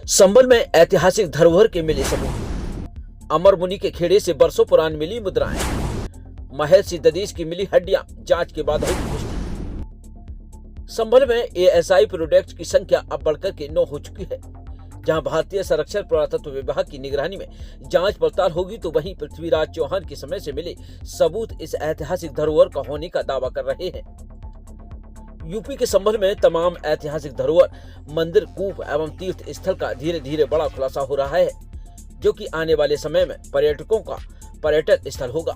संभल में ऐतिहासिक धरोहर के मिले सबूत। अमर मुनि के खेड़े से बरसों पुरानी मिली मुद्राएं। महर्षि दधीच की मिली हड्डियां, जांच के बाद हुई पुष्टि। संभल में एएसआई प्रोडक्ट की संख्या अब बढ़कर के 9 हो चुकी है। जहां भारतीय संरक्षण पुरातत्व विभाग की निगरानी में जांच पड़ताल होगी, तो वहीं पृथ्वीराज चौहान के समय से मिले सबूत इस ऐतिहासिक धरोहर का होने का दावा कर रहे हैं। यूपी के संभल में तमाम ऐतिहासिक धरोहर, मंदिर, कूप एवं तीर्थ स्थल का धीरे धीरे बड़ा खुलासा हो रहा है, जो कि आने वाले समय में पर्यटकों का पर्यटन स्थल होगा।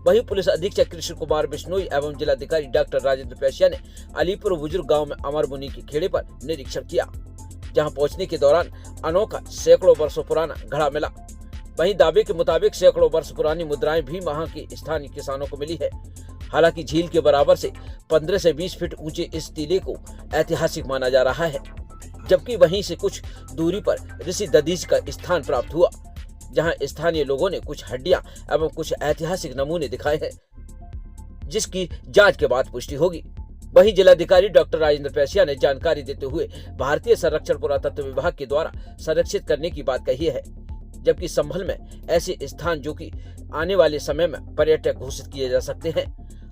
वहीं पुलिस अधीक्षक कृष्ण कुमार बिश्नोई एवं जिलाधिकारी डॉक्टर राजेंद्र पैसिया ने अलीपुर बुजुर्ग गांव में अमर मुनि के खेड़े पर निरीक्षण किया, जहां पहुंचने के दौरान अनोखा सैकड़ों वर्षों पुराना घड़ा मिला। वहीं दावे के मुताबिक सैकड़ों वर्ष पुरानी मुद्राएं भी वहां के स्थानीय किसानों को मिली है। हालांकि झील के बराबर से 15 से 20 फीट ऊंचे इस टीले को ऐतिहासिक माना जा रहा है, जबकि वहीं से कुछ दूरी पर ऋषि दधीच का स्थान प्राप्त हुआ, जहां स्थानीय लोगों ने कुछ हड्डियां एवं कुछ ऐतिहासिक नमूने दिखाए हैं, जिसकी जांच के बाद पुष्टि होगी। वहीं जिलाधिकारी डॉक्टर राजेंद्र पैसिया ने जानकारी देते हुए भारतीय संरक्षण पुरातत्व विभाग के द्वारा संरक्षित करने की बात कही है, जबकि संभल में ऐसे स्थान जो कि आने वाले समय में पर्यटक घोषित किए जा सकते हैं।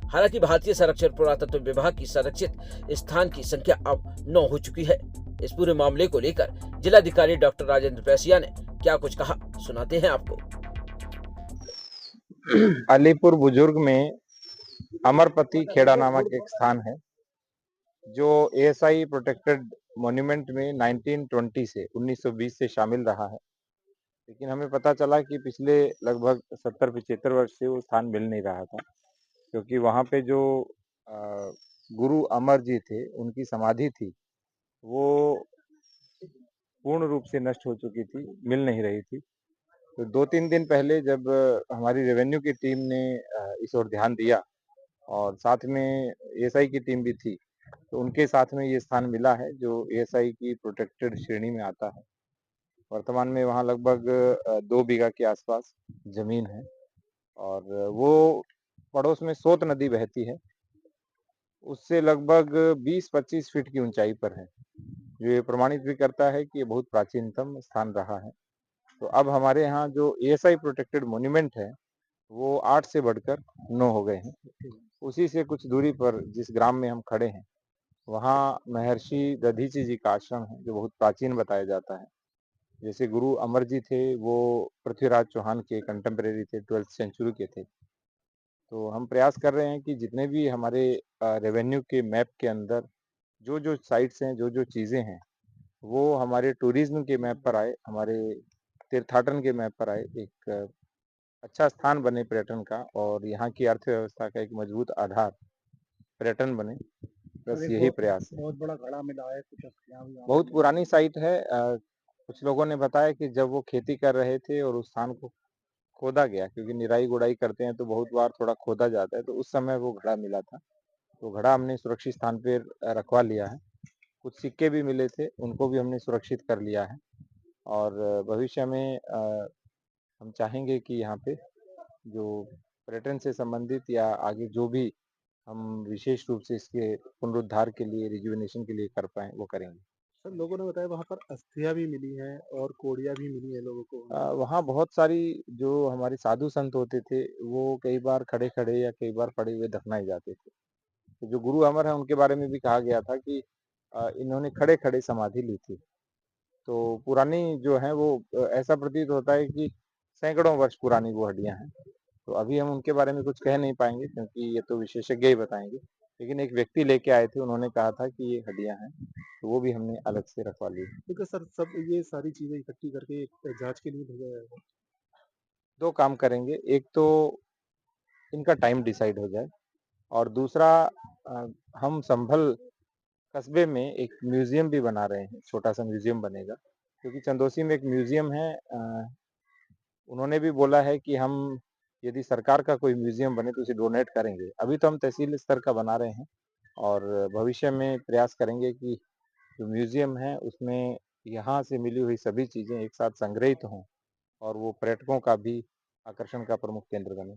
हालांकि भारतीय संरक्षण पुरातत्व विभाग की संरक्षित स्थान की संख्या अब 9 हो चुकी है। इस पूरे मामले को लेकर जिलाधिकारी डॉक्टर राजेंद्र पैसिया ने क्या कुछ कहा, सुनाते हैं आपको। अलीपुर बुजुर्ग में अमरपति खेड़ा नामक एक स्थान है, जो एएसआई प्रोटेक्टेड मॉन्यूमेंट में 1920 से 1920 से शामिल रहा है। लेकिन हमें पता चला कि पिछले लगभग 70-75 वर्ष से वो स्थान मिल नहीं रहा था, क्योंकि वहाँ पे जो गुरु अमर जी थे, उनकी समाधि थी, वो पूर्ण रूप से नष्ट हो चुकी थी, मिल नहीं रही थी। तो 2-3 दिन पहले जब हमारी रेवेन्यू की टीम ने इस ओर ध्यान दिया और साथ में एएसआई की टीम भी थी, तो उनके साथ में ये स्थान मिला है, जो एएसआई की प्रोटेक्टेड श्रेणी में आता है। वर्तमान में वहाँ लगभग 2 बीघा के आसपास जमीन है और वो पड़ोस में सोत नदी बहती है, उससे लगभग 20-25 फीट की ऊंचाई पर है, जो ये प्रमाणित भी करता है कि ये बहुत प्राचीनतम स्थान रहा है। तो अब हमारे यहाँ जो एएसआई प्रोटेक्टेड मॉन्यूमेंट है, वो 8 से बढ़कर 9 हो गए हैं। उसी से कुछ दूरी पर जिस ग्राम में हम खड़े हैं, वहाँ महर्षि दधीचि जी का आश्रम है, जो बहुत प्राचीन बताया जाता है। जैसे गुरु अमर जी थे, वो पृथ्वीराज चौहान के कंटेम्परेरी थे, 12th सेंचुरी के थे। तो हम प्रयास कर रहे हैं कि जितने भी हमारे रेवेन्यू के मैप के अंदर जो साइट्स हैं, जो चीज़ें हैं, वो हमारे टूरिज्म के मैप पर आए, हमारे तीर्थाटन के मैप पर आए, एक अच्छा स्थान बने पर्यटन का और यहाँ की अर्थव्यवस्था का एक मजबूत आधार पर्यटन बने। बस यही प्रयास है। बहुत बड़ा घड़ा मिला है, कुछ अस्थियां भी बहुत पुरानी साइट है। कुछ लोगों ने बताया कि जब वो खेती कर रहे थे और उस स्थान को खोदा गया, क्योंकि निराई गुड़ाई करते हैं तो बहुत बार थोड़ा खोदा जाता है, तो उस समय वो घड़ा मिला था। तो घड़ा हमने सुरक्षित स्थान पे रखवा लिया है। कुछ सिक्के भी मिले थे, उनको भी हमने सुरक्षित कर लिया है और भविष्य में हम चाहेंगे कि यहाँ पे जो पर्यटन से संबंधित या आगे जो भी हम विशेष रूप से इसके पुनरुद्धार के लिए, रिजुविनेशन के लिए कर पाएँ, वो करेंगे। सर, लोगों ने बताया वहाँ पर अस्थियां भी मिली हैं और कोड़ियां भी मिली है लोगों को। वहाँ बहुत सारी जो हमारे साधु संत होते थे, वो कई बार खड़े-खड़े या कई बार पड़े हुए दफनाए जाते थे। तो जो गुरु अमर हैं, उनके बारे में भी कहा गया था कि इन्होंने खड़े-खड़े समाधि ली थी। तो पुरानी जो है वो ऐसा प्रतीत होता है कि सैकड़ों वर्ष पुरानी वो हड्डियाँ हैं। तो अभी हम उनके बारे में कुछ कह नहीं पाएँगे, क्योंकि ये तो विशेषज्ञ ही बताएँगे। लेकिन एक व्यक्ति लेके आए थे, उन्होंने कहा था कि ये हड्डियाँ हैं, तो वो भी हमने अलग से रखवा ली। ठीक है सर, सब ये सारी चीजें इकट्ठी करके एक जांच के लिए भेजा जाएगा। 2 काम करेंगे, एक तो इनका टाइम डिसाइड हो जाए और दूसरा हम संभल कस्बे में एक म्यूज़ियम भी बना रहे हैं, छोटा-सा म्यूज़ियम बनेगा, क्योंकि चंदोसी में एक म्यूज़ियम है। उन्होंने भी बोला है कि हम यदि सरकार का कोई म्यूज़ियम बने तो उसे डोनेट करेंगे। अभी तो हम तहसील स्तर का बना रहे हैं और भविष्य में प्रयास करेंगे कि जो म्यूज़ियम है उसमें यहाँ से मिली हुई सभी चीज़ें एक साथ संग्रहित हों और वो पर्यटकों का भी आकर्षण का प्रमुख केंद्र बने।